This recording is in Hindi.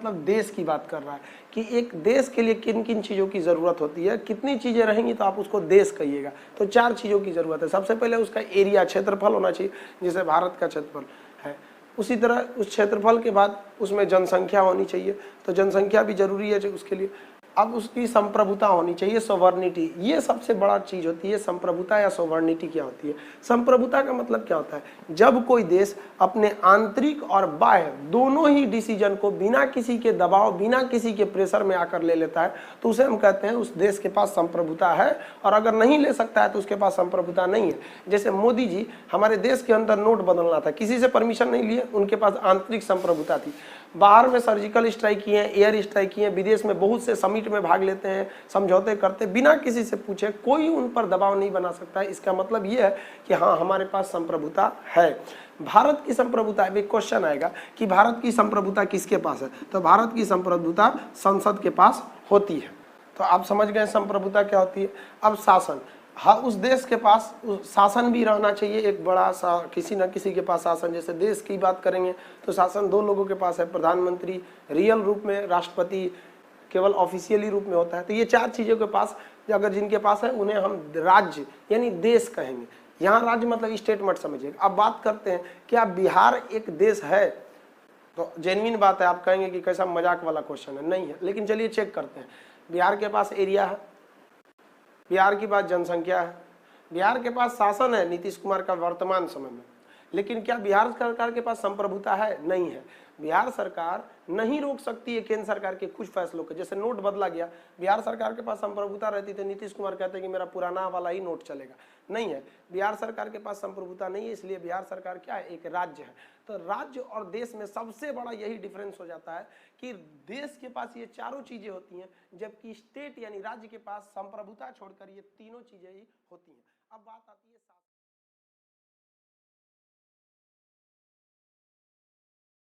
मतलब देश की बात कर रहा है कि एक देश के लिए किन किन चीज़ों की ज़रूरत होती है, कितनी चीज़ें रहेंगी तो आप उसको देश कहिएगा। तो 4 चीज़ों की ज़रूरत है। सबसे पहले उसका एरिया, क्षेत्रफल होना चाहिए, जैसे भारत का क्षेत्रफल है। उसी तरह उस क्षेत्रफल के बाद उसमें जनसंख्या होनी चाहिए, तो जनसंख्या भी जरूरी है उसके लिए। अब उसकी संप्रभुता होनी चाहिए, सोवर्निटी, ये सबसे बड़ा चीज होती है। संप्रभुता या सोवर्निटी क्या होती है? संप्रभुता का मतलब क्या होता है? जब कोई देश अपने आंतरिक और बाह्य दोनों ही डिसीजन को बिना किसी के दबाव, बिना किसी के प्रेशर में आकर ले लेता है, तो उसे हम कहते हैं उस देश के पास संप्रभुता है। और अगर नहीं ले सकता है तो उसके पास संप्रभुता नहीं है। जैसे मोदी जी, हमारे देश के अंदर नोट बदलना था, किसी से परमिशन नहीं लिए, उनके पास आंतरिक संप्रभुता थी। बाहर में सर्जिकल स्ट्राइक किए हैं, एयर स्ट्राइक किए हैं, विदेश में बहुत से समिट में भाग लेते हैं, समझौते करते, बिना किसी से पूछे, कोई उन पर दबाव नहीं बना सकता है। इसका मतलब ये है कि हाँ, हमारे पास संप्रभुता है। भारत की संप्रभुता, अभी क्वेश्चन आएगा कि भारत की संप्रभुता किसके पास है? तो भारत की संप्रभुता संसद के पास होती है। तो आप समझ गए संप्रभुता क्या होती है। अब शासन, हाँ, उस देश के पास शासन भी रहना चाहिए, एक बड़ा सा, किसी न किसी के पास शासन। जैसे देश की बात करेंगे तो शासन 2 लोगों के पास है, प्रधानमंत्री रियल रूप में, राष्ट्रपति केवल ऑफिशियली रूप में होता है। तो ये 4 चीज़ों के पास अगर जिनके पास है उन्हें हम राज्य यानी देश कहेंगे। यहाँ राज्य मतलब स्टेट मत समझिएगा। अब बात करते हैं क्या बिहार एक देश है? तो जेन्युइन बात है, आप कहेंगे कि कैसा मजाक वाला क्वेश्चन है, नहीं है, लेकिन चलिए चेक करते हैं। बिहार के पास एरिया है, बिहार के पास जनसंख्या है, बिहार के पास शासन है नीतीश कुमार का वर्तमान समय में, लेकिन क्या बिहार सरकार के पास संप्रभुता है? नहीं है। बिहार सरकार नहीं रोक सकती है केंद्र सरकार के कुछ फैसलों को। जैसे नोट बदला गया, बिहार सरकार के पास संप्रभुता रहती तो नीतीश कुमार कहते कि मेरा पुराना वाला ही नोट चलेगा। नहीं है, बिहार सरकार के पास संप्रभुता नहीं है, इसलिए बिहार सरकार क्या है? एक राज्य है। तो राज्य और देश में सबसे बड़ा यही डिफरेंस हो जाता है कि देश के पास ये चारों चीजें होती हैं, जबकि स्टेट यानी राज्य के पास संप्रभुता छोड़कर ये तीनों चीजें ही होती हैं। अब बात आती है